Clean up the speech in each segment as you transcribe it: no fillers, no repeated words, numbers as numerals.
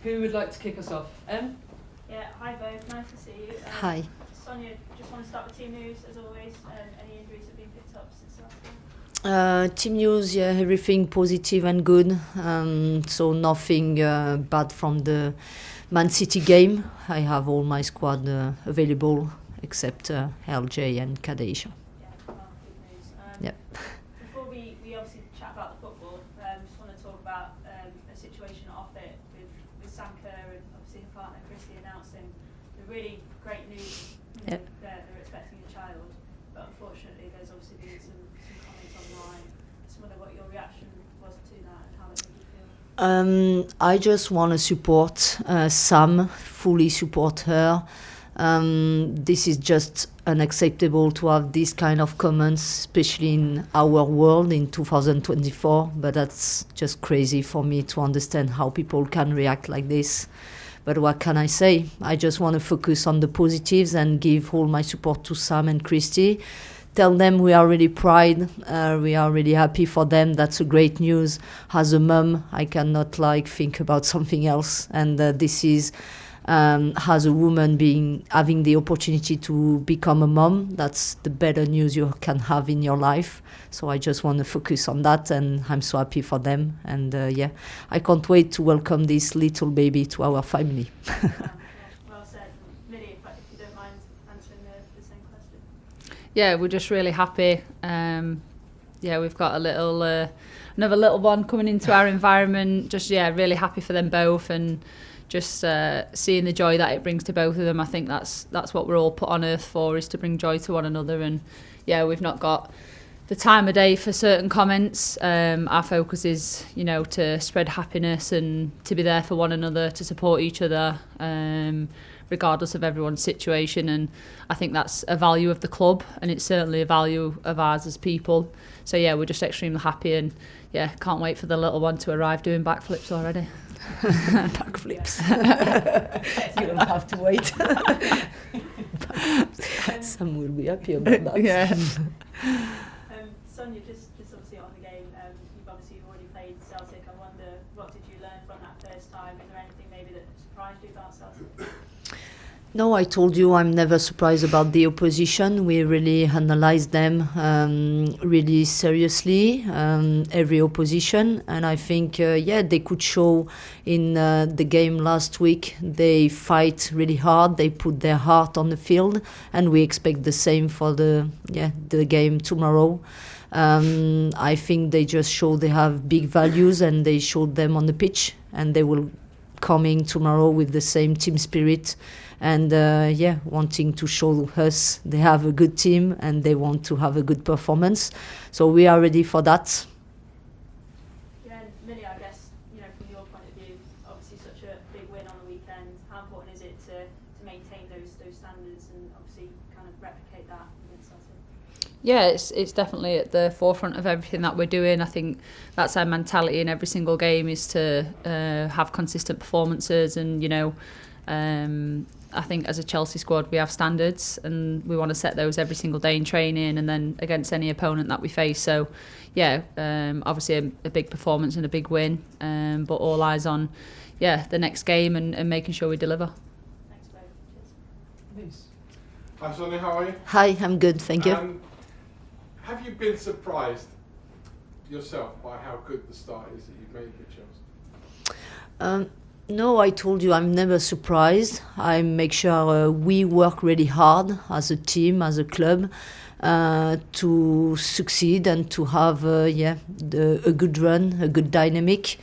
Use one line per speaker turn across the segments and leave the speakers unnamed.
Who would like to kick us off? Em?
Yeah, hi both, nice to see you.
Hi.
Sonja, just want to start with team news as always. Any injuries have been picked up since last game?
Team news, yeah, everything positive and good. So nothing bad from the Man City game. I have all my squad available except LJ and Kadeisha.
Yeah, well, good news.
Yep.
Before we obviously chat about the football, just want to talk about a situation off it with Sam Kerr and obviously her partner Christy announcing the really great news.
Yep.
They're expecting a child, but unfortunately there's obviously been some comments online. I just wonder what your reaction was to that and how that made you feel.
I just want to support Sam, fully support her. This is just unacceptable to have these kind of comments, especially in our world in 2024. But that's just crazy for me to understand how people can react like this. But what can I say? I just want to focus on the positives and give all my support to Sam and Christy. Tell them we are really proud, we are really happy for them. That's a great news. As a mum, I cannot think about something else. And this is, as a woman having the opportunity to become a mum, that's the better news you can have in your life. So I just want to focus on that, and I'm so happy for them. And yeah, I can't wait to welcome this little baby to our family.
Well said. Millie, if you don't mind answering the same question.
Yeah, we're just really happy. Yeah, we've got a little another little one coming into our environment. Just really happy for them both, and just seeing the joy that it brings to both of them. I think that's what we're all put on earth for, is to bring joy to one another. And yeah, we've not got the time of day for certain comments. Our focus is, to spread happiness and to be there for one another, to support each other, regardless of everyone's situation. And I think that's a value of the club, and it's certainly a value of ours as people. So yeah, we're just extremely happy, and yeah, can't wait for the little one to arrive doing backflips already.
Backflips. You don't have to wait. Some will be happy about that.
Yeah.
Sonja, just obviously on the game, you've obviously already played Celtic. I wonder, what did you learn from that first time? Is there anything maybe that surprised you about Celtic?
No, I told you I'm never surprised about the opposition. We really analyze them really seriously, every opposition. And I think, they could show in the game last week. They fight really hard. They put their heart on the field. And we expect the same for the game tomorrow. I think they just show they have big values, and they showed them on the pitch. And they will coming tomorrow with the same team spirit. And wanting to show us they have a good team and they want to have a good performance. So we are ready for that.
Yeah, and Millie, I guess, from your point of view, obviously such a big win on the weekend. How important is it to maintain those standards and obviously kind of replicate that against Celtic?
Yeah, it's definitely at the forefront of everything that we're doing. I think that's our mentality in every single game, is to have consistent performances. And I think as a Chelsea squad we have standards, and we want to set those every single day in training and then against any opponent that we face. So yeah, obviously a big performance and a big win, but all eyes on the next game and making sure we deliver.
Thanks both.
Please.
Hi Sonja, how are you?
Hi, I'm good, thank you.
Have you been surprised yourself by how good the start is that you've made with Chelsea?
No, I told you I'm never surprised. I make sure we work really hard as a team, as a club, to succeed and to have a good run, a good dynamic.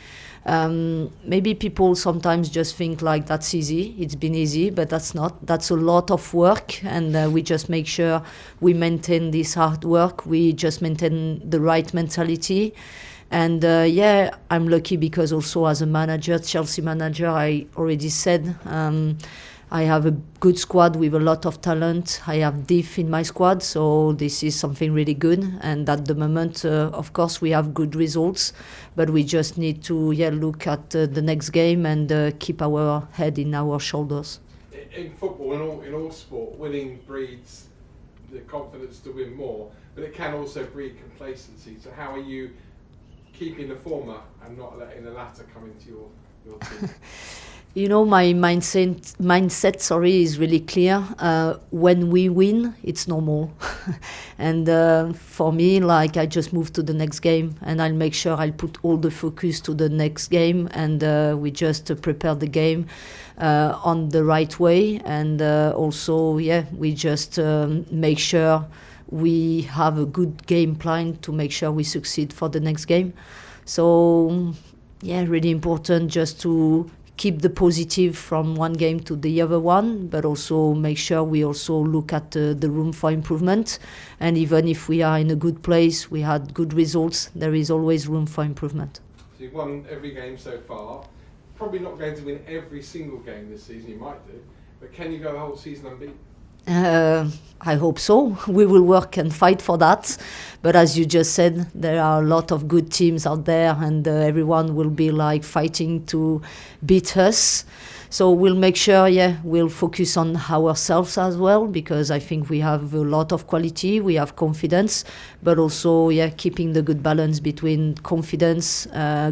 Maybe people sometimes just think like that's easy. It's been easy, but that's not. That's a lot of work, and we just make sure we maintain this hard work. We just maintain the right mentality. And I'm lucky because also as a manager, Chelsea manager, I already said I have a good squad with a lot of talent. I have depth in my squad, so this is something really good. And at the moment, of course, we have good results, but we just need to look at the next game and keep our head in our shoulders.
In football, in all sport, winning breeds the confidence to win more, but it can also breed complacency. So how are you keeping the former and not letting the latter come into your team?
You know, my mindset, is really clear. When we win, it's normal. And for me, like, I just move to the next game, and I'll make sure I'll put all the focus to the next game, and we just prepare the game on the right way. And also, we just make sure we have a good game plan to make sure we succeed for the next game. So, really important just to keep the positive from one game to the other one, but also make sure we also look at the room for improvement. And even if we are in a good place, we had good results, there is always room for improvement.
So you've won every game so far. Probably not going to win every single game this season, you might do, but can you go the whole season unbeaten?
I hope so. We will work and fight for that. But as you just said, there are a lot of good teams out there, and everyone will be like fighting to beat us. So we'll make sure, we'll focus on ourselves as well, because I think we have a lot of quality, we have confidence, but also, keeping the good balance between confidence,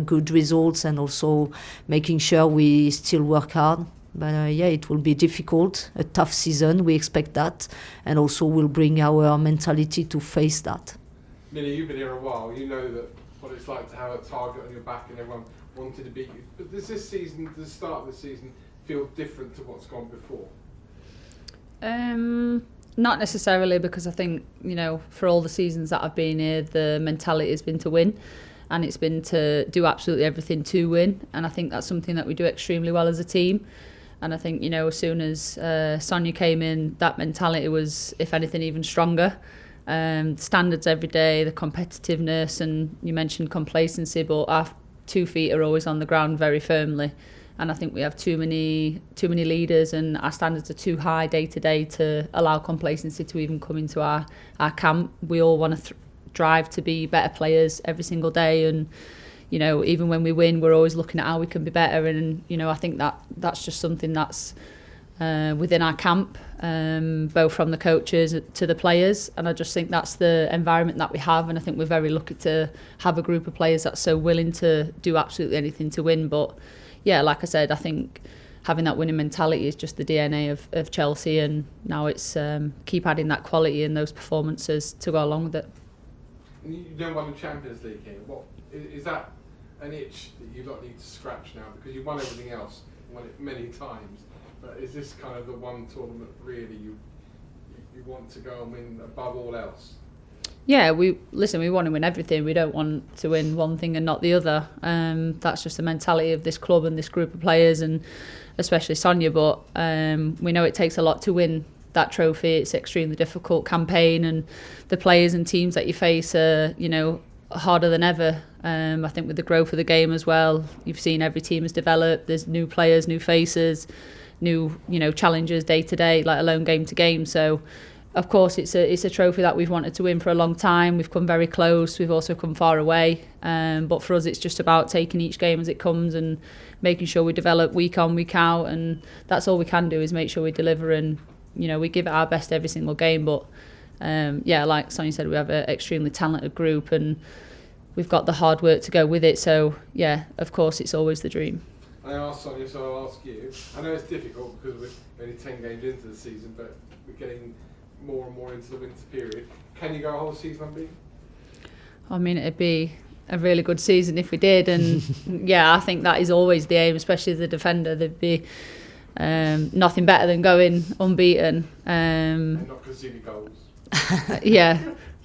good results, and also making sure we still work hard. But it will be difficult, a tough season, we expect that, and also we'll bring our mentality to face that.
Millie, you've been here a while, you know that what it's like to have a target on your back and everyone wanted to beat you. But does this season, the start of the season, feel different to what's gone before?
Not necessarily, because I think, for all the seasons that I've been here, the mentality has been to win. And it's been to do absolutely everything to win. And I think that's something that we do extremely well as a team. And I think, as soon as Sonja came in, that mentality was, if anything, even stronger. Standards every day, the competitiveness, and you mentioned complacency, but our 2 feet are always on the ground very firmly. And I think we have too many leaders, and our standards are too high day to day to allow complacency to even come into our camp. We all want to drive to be better players every single day, and even when we win, we're always looking at how we can be better. And I think that's just something that's within our camp, both from the coaches to the players. And I just think that's the environment that we have, and I think we're very lucky to have a group of players that's so willing to do absolutely anything to win. But like I said, I think having that winning mentality is just the DNA of Chelsea, and now it's keep adding that quality and those performances to go along with it.
You don't won the Champions League here. What is that an itch that you don't need to scratch now, because you've won everything else, won it many times? But is this kind of the one tournament really you want to go and win above all else?
Yeah, we want to win everything. We don't want to win one thing and not the other. That's just the mentality of this club and this group of players, and especially Sonja. But we know it takes a lot to win that trophy. It's an extremely difficult campaign, and the players and teams that you face are, harder than ever. I think with the growth of the game as well, you've seen every team has developed. There's new players, new faces, new challenges day to day, let alone game to game. So of course it's a trophy that we've wanted to win for a long time. We've come very close, we've also come far away, but for us it's just about taking each game as it comes and making sure we develop week on, week out, and that's all we can do, is make sure we deliver, and we give it our best every single game. But like Sonja said, we have an extremely talented group, and we've got the hard work to go with it. So of course it's always the dream.
I asked Sonja, so I'll ask you. I know it's difficult because we're only 10 games into the season, but we're getting more and more into the winter period. Can you go a whole season unbeaten?
I mean, it'd be a really good season if we did, and I think that is always the aim, especially as a defender. There'd be nothing better than going unbeaten.
And not conceding goals.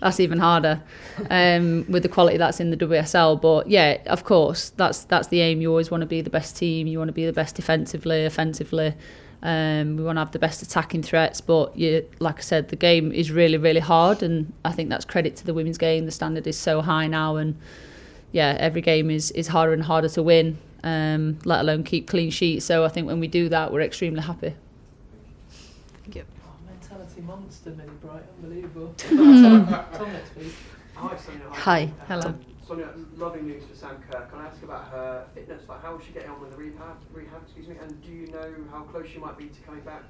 That's even harder with the quality that's in the WSL. But of course, that's the aim. You always want to be the best team. You want to be the best defensively, offensively. We want to have the best attacking threats. But like I said, the game is really, really hard, and I think that's credit to the women's game. The standard is so high now, and every game is harder and harder to win, let alone keep clean sheets. So I think when we do that, we're extremely happy.
Mentality monster, Millie Bright, unbelievable. Tom next week.
Hi, Sonja.
Hi.
Hello.
Sonja, lovely news for Sam Kerr. Can I ask about her fitness? Like, how is she getting on with the rehab? And do you know how close she might be to coming back?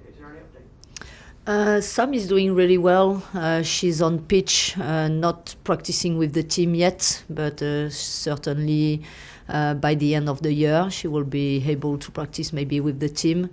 Is there any update?
Sam is doing really well. She's on pitch, not practicing with the team yet, but certainly by the end of the year. She will be able to practice maybe with the team.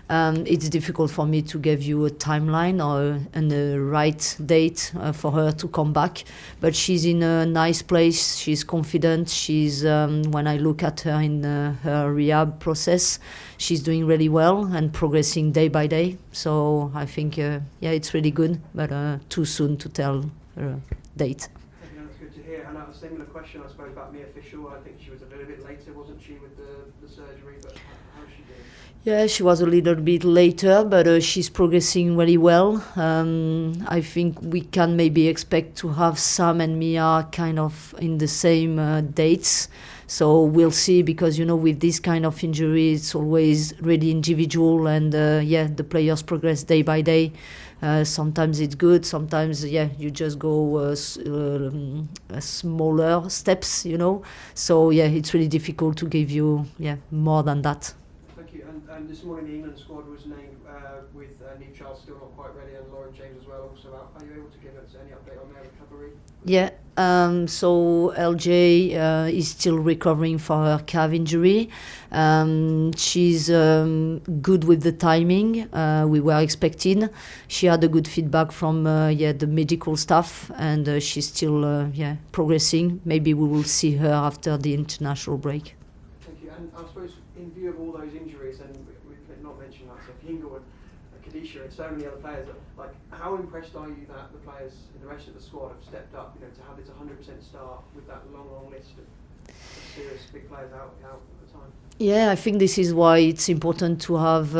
It's difficult for me to give you a timeline or a right date for her to come back, but she's in a nice place. She's confident. She's when I look at her in her rehab process, she's doing really well and progressing day by day. So I think it's really good, but too soon to tell her date.
That's good to hear. And a similar question, I suppose, about Mia Fishel. I think she was a little bit later, wasn't she, with the surgery? But how's she doing?
Yeah, she was a little bit later, but she's progressing really well. I think we can maybe expect to have Sam and Mia kind of in the same dates. So we'll see, because, with this kind of injury, it's always really individual, and the players progress day by day. Sometimes it's good, sometimes you just go smaller steps, So it's really difficult to give you more than that.
Thank you. And this morning the England squad was named with Neve Charles still not quite ready, and Lauren James as well also out. Are you able to give us any update on their recovery?
Yeah, so LJ is still recovering for her calf injury. She's good with the timing we were expecting. She had a good feedback from the medical staff, and she's still progressing. Maybe we will see her after the international break.
Thank you. And I suppose in view of all those injuries, and we've not mentioned that, so Fishel and Kadeisha and so many other players, like, how impressed are you that the players in the rest of the squad have stepped up, to have this 100% start with that long list of serious big players out at the time?
Yeah, I think this is why it's important to have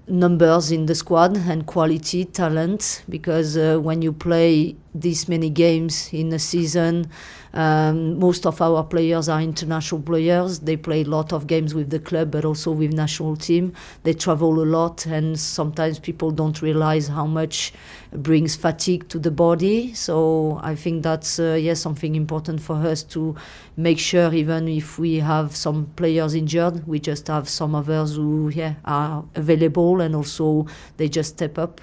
numbers in the squad and quality, talent, because when you play this many games in a season, most of our players are international players. They play a lot of games with the club, but also with national team. They travel a lot, and sometimes people don't realize how much brings fatigue to the body. So I think that's something important for us to make sure, even if we have some players injured, we just have some others who are available, and also they just step up.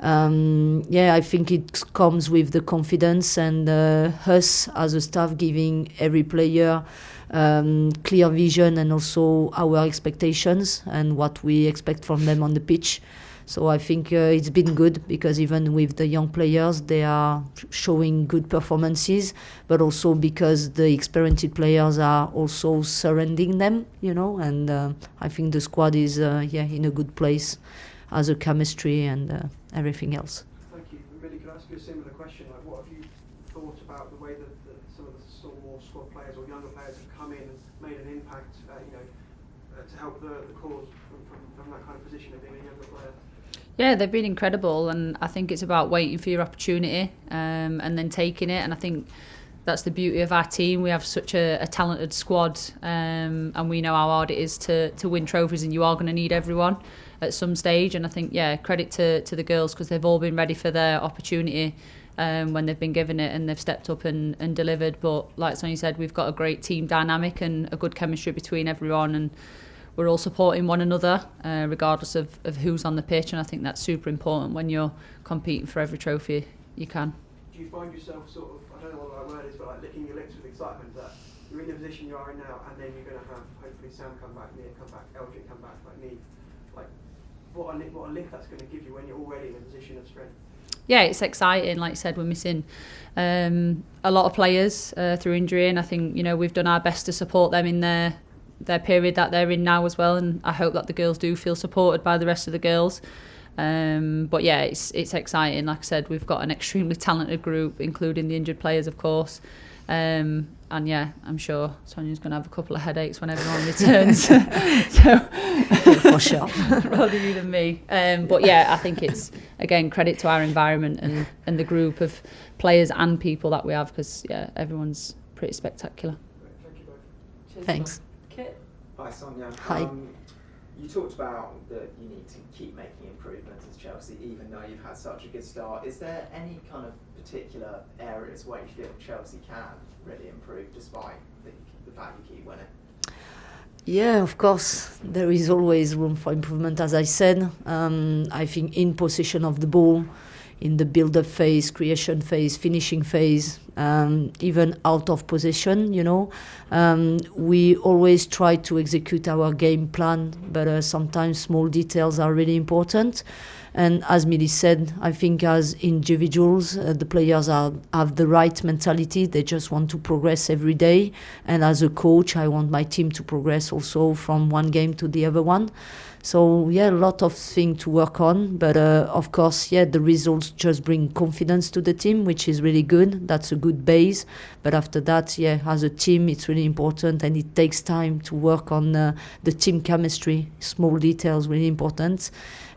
I think it comes with the confidence, and us as a staff giving every player clear vision, and also our expectations and what we expect from them on the pitch. So I think it's been good, because even with the young players, they are showing good performances, but also because the experienced players are also surrounding them, and I think the squad is in a good place as a chemistry and everything else.
Thank you. Really, could I ask you a similar question? Like, what have you thought about the way that some of the sort of more squad players or younger players have come in and made an impact, to help the cause from that kind of position of being a younger player?
Yeah, they've been incredible, and I think it's about waiting for your opportunity and then taking it. And I think that's the beauty of our team. We have such a talented squad, and we know how hard it is to win trophies, and you are going to need everyone at some stage. And I think, credit to the girls, because they've all been ready for their opportunity when they've been given it, and they've stepped up and delivered. But like Sonja said, we've got a great team dynamic and a good chemistry between everyone, and we're all supporting one another regardless of who's on the pitch. And I think that's super important when you're competing for every trophy you can.
Do you find yourself sort of, I don't know what the right word is, but like licking your lips with excitement that you're in the position you are in now, and then you're going to have hopefully Sam come back, Mia come back, LJ come back, like me? Like, what a lift that's going to give you when you're already in a position of strength.
Yeah, it's exciting. Like I said, we're missing a lot of players through injury, and I think we've done our best to support them in their period that they're in now as well, and I hope that the girls do feel supported by the rest of the girls. But it's exciting. Like I said, we've got an extremely talented group, including the injured players, of course. And I'm sure Sonja's going to have a couple of headaches when everyone returns. So
for sure,
rather you than me. But I think it's, again, credit to our environment and the group of players and people that we have, because everyone's pretty spectacular.
Thank you both.
Cheers,
Thanks.
Kit.
Hi Sonja.
Hi.
You talked about that you need to keep making improvements as Chelsea, even though you've had such a good start. Is there any kind of particular areas where you feel Chelsea can really improve, despite the fact you keep winning?
Yeah, of course, there is always room for improvement, as I said. I think in possession of the ball, in the build-up phase, creation phase, finishing phase, even out of possession, you know. We always try to execute our game plan, but sometimes small details are really important. And as Millie said, I think as individuals, the players have the right mentality. They just want to progress every day. And as a coach, I want my team to progress also from one game to the other one. So, yeah, a lot of things to work on. But, of course, yeah, the results just bring confidence to the team, which is really good. That's a good base. But after that, yeah, as a team, it's really important. And it takes time to work on the team chemistry. Small details, really important.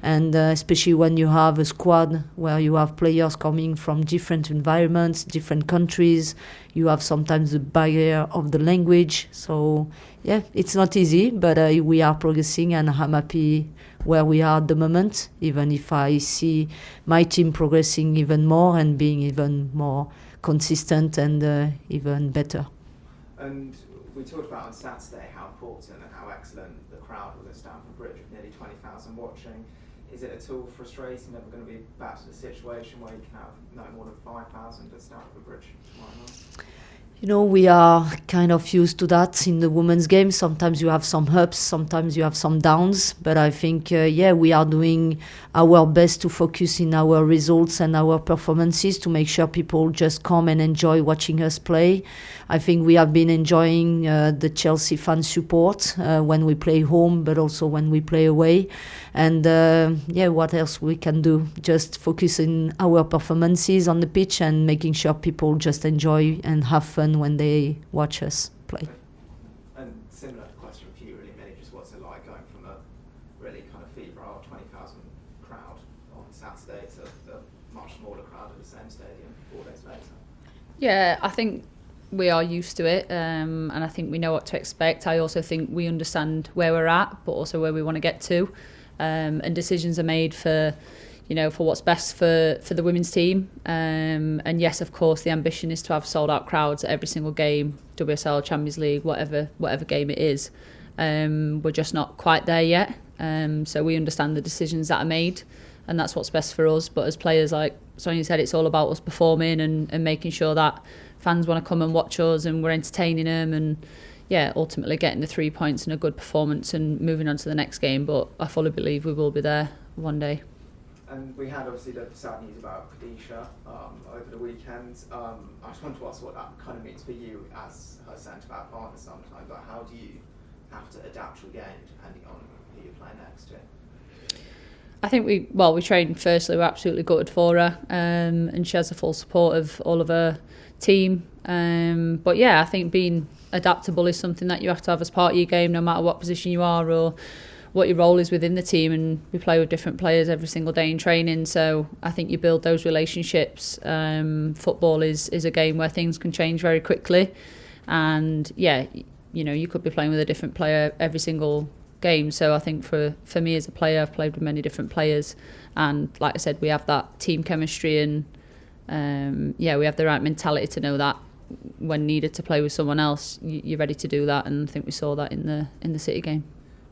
And especially when you have a squad where you have players coming from different environments, different countries, you have sometimes the barrier of the language. So, yeah, it's not easy, but we are progressing, and I'm happy where we are at the moment, even if I see my team progressing even more and being even more consistent and even better.
And we talked about on Saturday how important and how excellent the crowd was at Stamford Bridge with nearly 20,000 watching. Is it at all frustrating that we're going to be back to the situation where you can have no more than 5,000 at Stamford Bridge tomorrow night?
You know, we are kind of used to that in the women's game. Sometimes you have some ups, sometimes you have some downs. But I think, yeah, we are doing our best to focus in our results and our performances to make sure people just come and enjoy watching us play. I think we have been enjoying the Chelsea fan support when we play home, but also when we play away. And yeah, what else we can do? Just focus in our performances on the pitch and making sure people just enjoy and have fun when they watch us play.
And similar question for you, really, Millie, just what's it like going from a really kind of febrile 20,000 crowd on Saturday to a much smaller crowd at the same stadium 4 days later?
Yeah, I think we are used to it, and I think we know what to expect. I also think we understand where we're at, but also where we want to get to, and decisions are made for, you know, for what's best for the women's team. And yes, of course, the ambition is to have sold out crowds at every single game, WSL, Champions League, whatever game it is. We're just not quite there yet. So we understand the decisions that are made, and that's what's best for us. But as players, like Sonja said, it's all about us performing and making sure that fans want to come and watch us and we're entertaining them, and yeah, ultimately getting the 3 points and a good performance and moving on to the next game. But I fully believe we will be there one day.
And we had obviously the sad news about Kadeisha over the weekend. I just wanted to ask what that kind of means for you as her centre-back partner sometimes. Like, how do you have to adapt your game depending on who you play next to?
I think we trained firstly, we're absolutely gutted for her, and she has the full support of all of her team. But yeah, I think being adaptable is something that you have to have as part of your game, no matter what position you are or what your role is within the team. And we play with different players every single day in training, so I think you build those relationships. Football is a game where things can change very quickly, and yeah, you know, you could be playing with a different player every single game. So I think for me as a player, I've played with many different players, and like I said, we have that team chemistry, and yeah, we have the right mentality to know that when needed to play with someone else, you're ready to do that, and I think we saw that in the City game.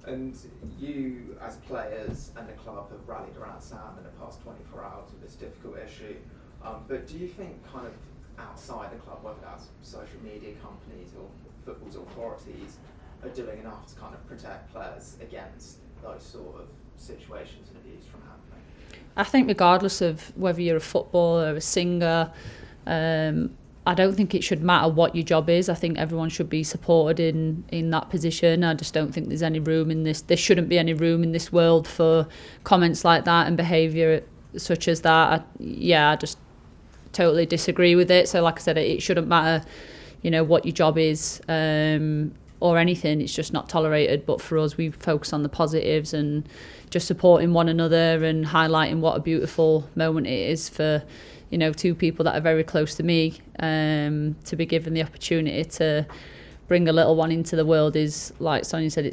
And you, as players and the club, have rallied around Sam in the past 24 hours with this difficult issue. But do you think, kind of outside the club, whether that's social media companies or football's authorities, are doing enough to kind of protect players against those sort of situations and abuse from happening?
I think regardless of whether you're a footballer or a singer, I don't think it should matter what your job is. I think everyone should be supported in that position. I just don't think there's any room in this. There shouldn't be any room in this world for comments like that and behaviour such as that. I just totally disagree with it. So like I said, it shouldn't matter, you know, what your job is or anything. It's just not tolerated. But for us, we focus on the positives and just supporting one another and highlighting what a beautiful moment it is for, you know, two people that are very close to me, to be given the opportunity to bring a little one into the world is, like Sonja said,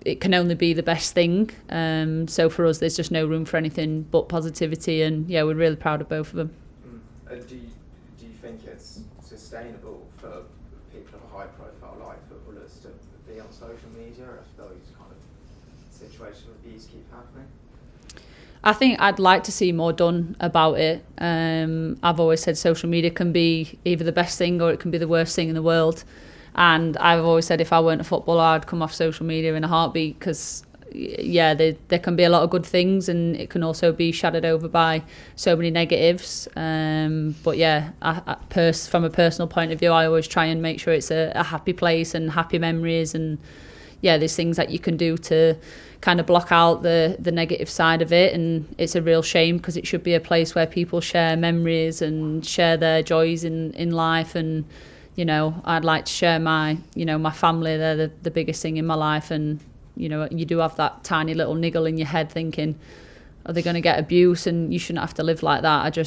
it can only be the best thing. So for us, there's just no room for anything but positivity, and yeah, we're really proud of both of them.
Do you think it's sustainable for people of a high profile like footballers to be on social media if those kind of situations of abuse keep happening?
I think I'd like to see more done about it. I've always said social media can be either the best thing or it can be the worst thing in the world. And I've always said if I weren't a footballer, I'd come off social media in a heartbeat because, yeah, there can be a lot of good things and it can also be shadowed over by so many negatives. But yeah, from a personal point of view, I always try and make sure it's a happy place and happy memories. And yeah, there's things that you can do to kind of block out the negative side of it. And it's a real shame because it should be a place where people share memories and share their joys in life. And you know, I'd like to share my family. They're the biggest thing in my life. And, you know, you do have that tiny little niggle in your head thinking, are they going to get abuse? And you shouldn't have to live like that.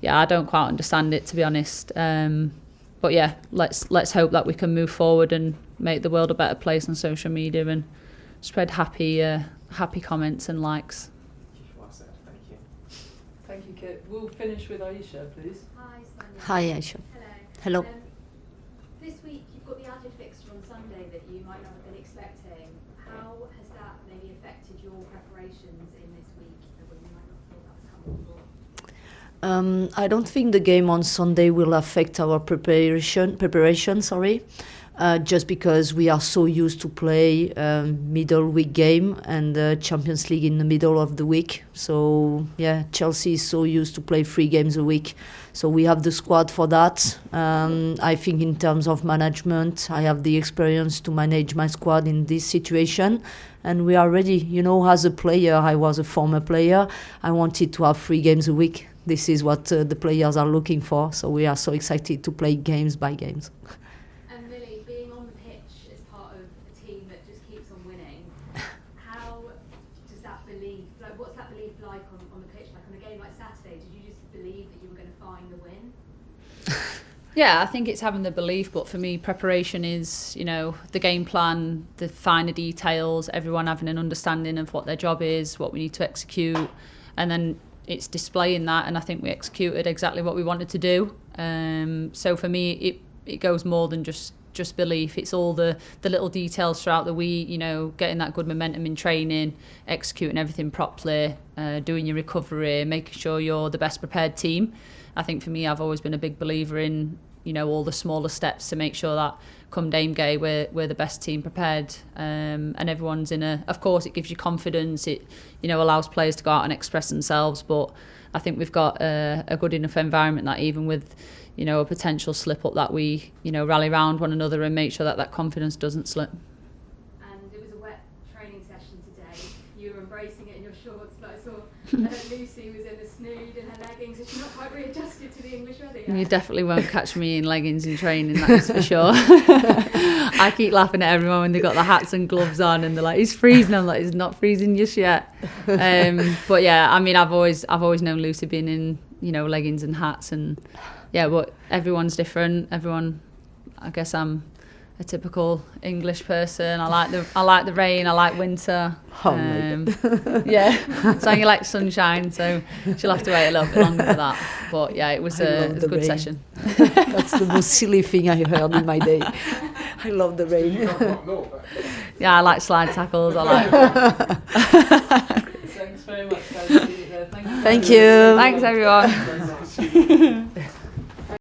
I don't quite understand it, to be honest. But yeah, let's hope that we can move forward and make the world a better place on social media and spread happy comments and likes.
Well said, thank you.
Thank you, Kit. We'll finish with Aisha, please.
Hi, Sonja.
Hi, Aisha.
Hello.
Hello.
This week you've got the added fixture on Sunday that you might not have been expecting. How has that maybe affected your preparations in this week when you might not have thought that was coming before?
I don't think the game on Sunday will affect our preparation. Just because we are so used to play middle week game and the Champions League in the middle of the week. So yeah, Chelsea is so used to play 3 games a week. So we have the squad for that. I think in terms of management, I have the experience to manage my squad in this situation. And we are ready. You know, as a player, I was a former player. I wanted to have 3 games a week. This is what the players are looking for. So we are so excited to play games by games.
And Millie, being on the pitch as part of a team that just keeps on winning, how does that belief, like what's that belief like on the pitch? Like on a game like Saturday, did you just believe that you were going to find the win?
Yeah, I think it's having the belief, but for me, preparation is, you know, the game plan, the finer details, everyone having an understanding of what their job is, what we need to execute, and then it's displaying that, and I think we executed exactly what we wanted to do. So for me, it goes more than just belief. It's all the little details throughout the week, you know, getting that good momentum in training, executing everything properly, doing your recovery, making sure you're the best prepared team. I think for me, I've always been a big believer in, you know, all the smaller steps to make sure that come game day we're the best team prepared, and everyone's of course it gives you confidence, it, you know, allows players to go out and express themselves, but I think we've got a good enough environment that even with, you know, a potential slip up, that we, you know, rally around one another and make sure that confidence doesn't slip.
And it was a wet training session today. You were embracing it in your shorts, but I saw Lucy was in the snood and her leggings. Is she not quite readjusted to the English weather yet?
You definitely won't catch me in leggings in training, that's for sure. I keep laughing at everyone when they've got the hats and gloves on and they're like, it's freezing. I'm like, it's not freezing just yet. But yeah, I mean, I've always known Lucy being in, you know, leggings and hats, and yeah, but everyone's different. I guess I'm a typical English person. I like the rain. I like winter. Yeah, so you like sunshine. So she'll have to wait a little bit longer for that. But yeah, it was a good rain session.
That's the most silly thing I heard in my day. I love the rain.
Yeah, I like slide tackles. I like.
Thanks very much, guys. Thank you.
Thank you.
Thanks, everyone.